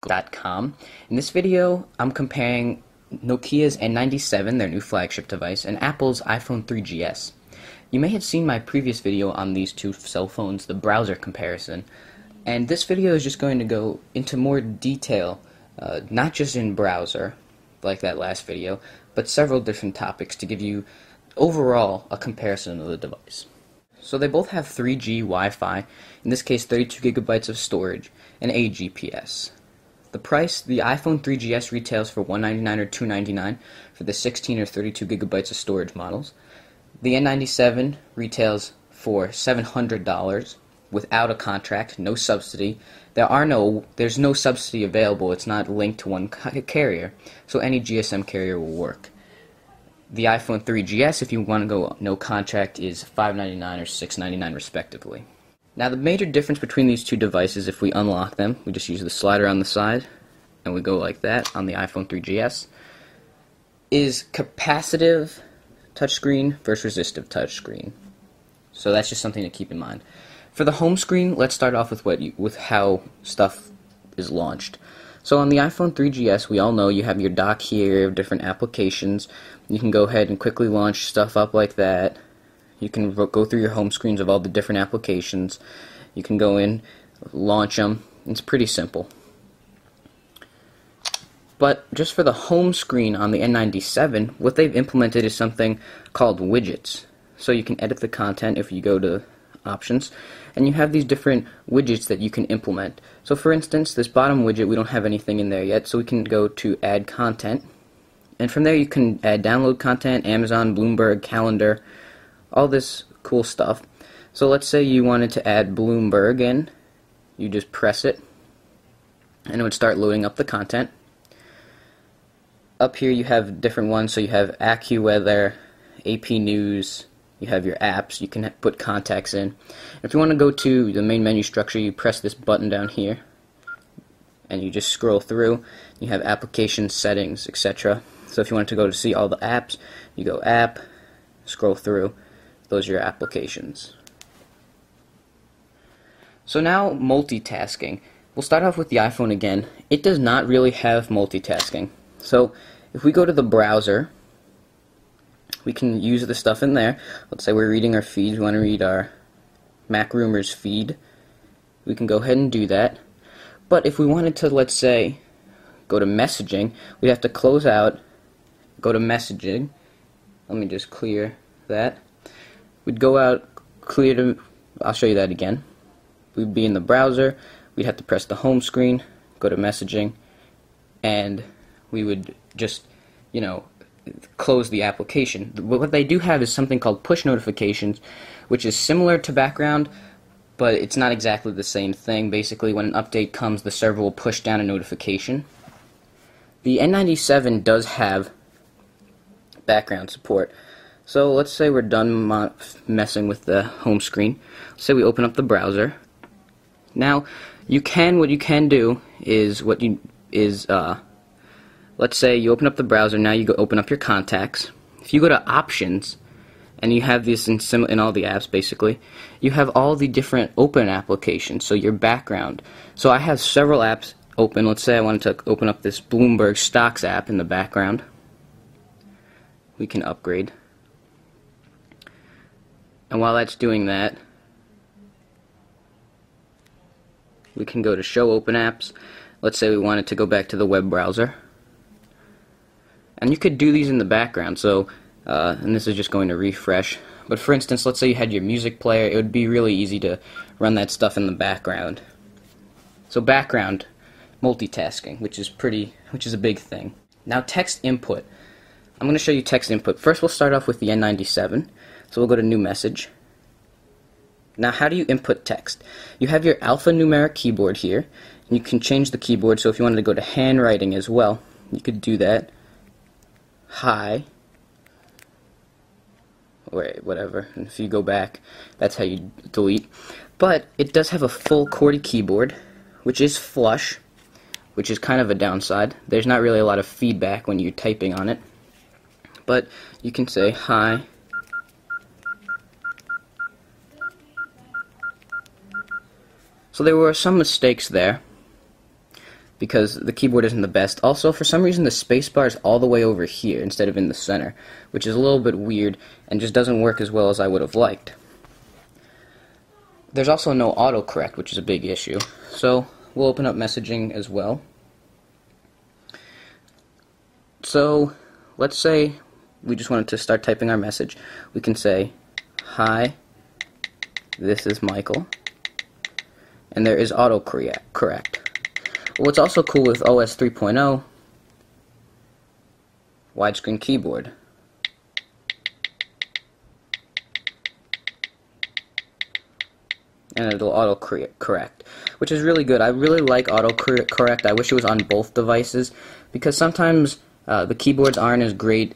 Com. In this video, I'm comparing Nokia's N97, their new flagship device, and Apple's iPhone 3GS. You may have seen my previous video on these two cell phones, the browser comparison, and this video is just going to go into more detail, not just in browser, like that last video, but several different topics to give you overall a comparison of the device. So they both have 3G Wi-Fi, in this case 32 gigabytes of storage, and a GPS. The price, the iPhone 3GS retails for $199 or $299 for the 16 or 32 gigabytes of storage models. The N97 retails for $700 without a contract, no subsidy. There's no subsidy available. It's not linked to one carrier, so any GSM carrier will work. The iPhone 3GS, if you want to go no contract, is $599 or $699 respectively. Now the major difference between these two devices, if we unlock them, we just use the slider on the side, and we go like that on the iPhone 3GS, is capacitive touchscreen versus resistive touchscreen. So that's just something to keep in mind. For the home screen, let's start off with how stuff is launched. So on the iPhone 3GS, we all know you have your dock here, different applications. You can go ahead and quickly launch stuff up like that. You can go through your home screens of all the different applications. You can go in, launch them. It's pretty simple. But just for the home screen on the N97, what they've implemented is something called widgets. So you can edit the content if you go to options, and you have these different widgets that you can implement. So for instance, this bottom widget, we don't have anything in there yet, so we can go to add content. And from there you can add download content, Amazon, Bloomberg, calendar, all this cool stuff. So let's say you wanted to add Bloomberg in. You just press it, and it would start loading up the content. Up here you have different ones, so you have AccuWeather, AP News, you have your apps, you can put contacts in. If you want to go to the main menu structure, you press this button down here, and you just scroll through. You have application settings, etc. So if you want to go to see all the apps, you go app, scroll through. Those are your applications. So now multitasking. We'll start off with the iPhone again. It does not really have multitasking. So if we go to the browser, we can use the stuff in there. Let's say we're reading our feeds. We want to read our Mac Rumors feed. We can go ahead and do that. But if we wanted to, let's say, go to messaging, we have to close out, go to messaging. Let me just clear that. We'd go out, clear to, I'll show you that again. We'd be in the browser, we'd have to press the home screen, go to messaging, and we would just, close the application. What they do have is something called push notifications, which is similar to background, but it's not exactly the same thing. Basically, when an update comes, the server will push down a notification. The N97 does have background support. So let's say we're done messing with the home screen. Let's say we open up the browser. Now, what you can do is let's say you open up the browser. Now you go open up your contacts. If you go to options, and you have this in all the apps basically, you have all the different open applications. So your background. So I have several apps open. Let's say I wanted to open up this Bloomberg Stocks app in the background. We can upgrade. And while that's doing that, we can go to Show Open Apps. Let's say we wanted to go back to the web browser. And you could do these in the background, so, and this is just going to refresh. But for instance, let's say you had your music player, it would be really easy to run that stuff in the background. So background multitasking, which is a big thing. Now text input. I'm going to show you text input. First we'll start off with the N97. So we'll go to New Message. Now how do you input text? You have your alphanumeric keyboard here, and you can change the keyboard, so if you wanted to go to handwriting as well, you could do that. Hi. Or whatever, and if you go back, that's how you delete. But it does have a full QWERTY keyboard, which is flush, which is kind of a downside. There's not really a lot of feedback when you're typing on it. But you can say hi. So there were some mistakes there. because the keyboard isn't the best. Also, for some reason, the spacebar is all the way over here instead of in the center, which is a little bit weird and just doesn't work as well as I would have liked. There's also no autocorrect, which is a big issue. So we'll open up messaging as well. So let's say we just wanted to start typing our message. We can say, "Hi, this is Michael," and there is autocorrect. What's also cool with OS 3.0, widescreen keyboard. And it'll auto-correct, which is really good. I really like auto-correct. I wish it was on both devices, because sometimes the keyboards aren't as great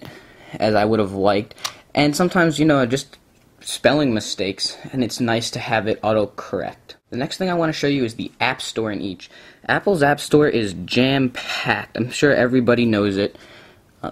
as I would have liked, and sometimes, you know, just spelling mistakes, and it's nice to have it auto-correct. The next thing I want to show you is the App Store in each. Apple's App Store is jam-packed. I'm sure everybody knows it,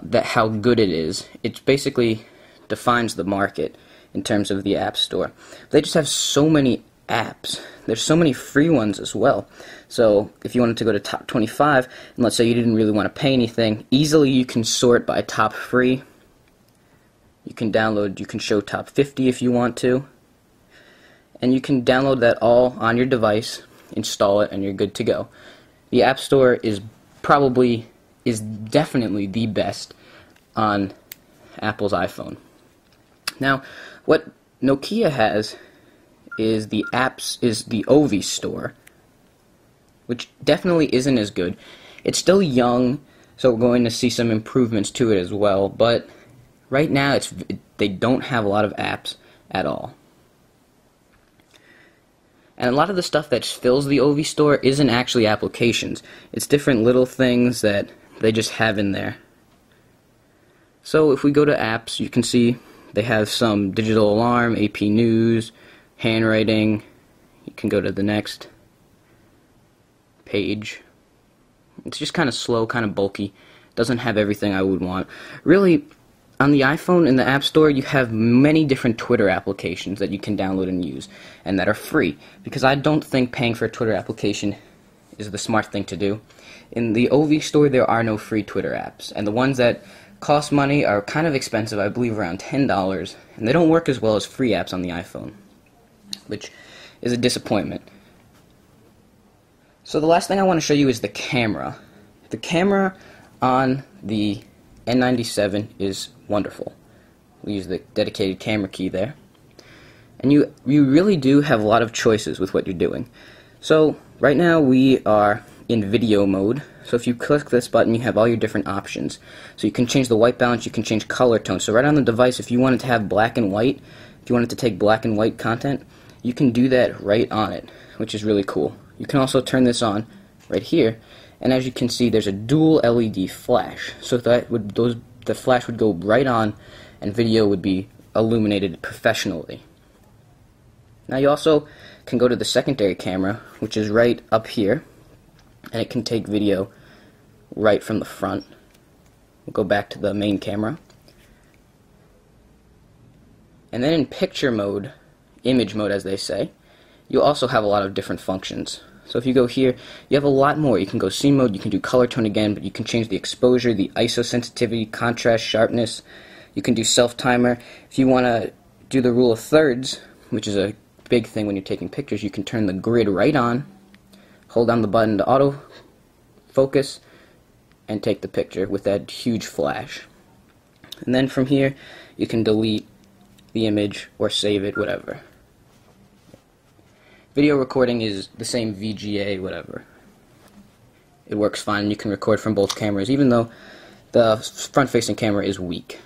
that how good it is. It basically defines the market in terms of the App Store. They just have so many apps. There's so many free ones as well. So if you wanted to go to top 25, and let's say you didn't really want to pay anything, easily you can sort by top free. You can download, you can show top 50 if you want to. And you can download that all on your device, install it, and you're good to go. The App Store is definitely the best on Apple's iPhone. Now, what Nokia has is the OV Store, which definitely isn't as good. It's still young, so we're going to see some improvements to it as well, but right now they don't have a lot of apps at all. And a lot of the stuff that fills the OV Store isn't actually applications. It's different little things that they just have in there. So if we go to apps, you can see they have some digital alarm, AP News, handwriting. You can go to the next page. It's just kind of slow, kind of bulky. Doesn't have everything I would want. Really, on the iPhone in the App Store, you have many different Twitter applications that you can download and use, and that are free, because I don't think paying for a Twitter application is the smart thing to do. In the OV Store, there are no free Twitter apps, and the ones that cost money are kind of expensive, I believe around $10, and they don't work as well as free apps on the iPhone, which is a disappointment. So the last thing I want to show you is the camera. The camera on the N97 is wonderful. We use the dedicated camera key there. And you really do have a lot of choices with what you're doing. So right now we are in video mode. So if you click this button, you have all your different options. So you can change the white balance, you can change color tone. So right on the device, if you wanted to have black and white, if you wanted to take black and white content, you can do that right on it, which is really cool. You can also turn this on right here, and as you can see, there's a dual LED flash. So the flash would go right on, and video would be illuminated professionally. Now you also can go to the secondary camera, which is right up here, and it can take video right from the front. We'll go back to the main camera. And then in picture mode, image mode as they say, you also have a lot of different functions. So if you go here, you have a lot more. You can go scene mode, you can do color tone again, but you can change the exposure, the ISO sensitivity, contrast, sharpness. You can do self-timer. If you want to do the rule of thirds, which is a big thing when you're taking pictures, you can turn the grid right on, hold down the button to auto focus, and take the picture with that huge flash. And then from here, you can delete the image or save it, whatever. Video recording is the same VGA, whatever. It works fine, and you can record from both cameras, even though the front-facing camera is weak.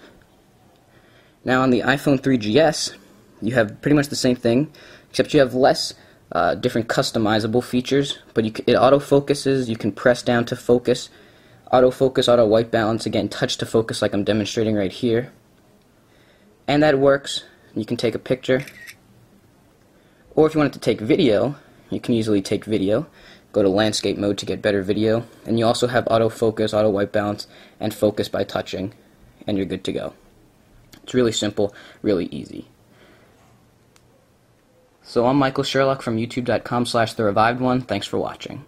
Now on the iPhone 3GS, you have pretty much the same thing, except you have less different customizable features, but it autofocuses, you can press down to focus, autofocus, auto white balance, again, touch to focus like I'm demonstrating right here. And that works. You can take a picture. Or if you wanted to take video, you can easily take video. Go to landscape mode to get better video. And you also have autofocus, auto white balance, and focus by touching. And you're good to go. It's really simple, really easy. So I'm Michael Sherlock from youtube.com/TheRevivedOne. Thanks for watching.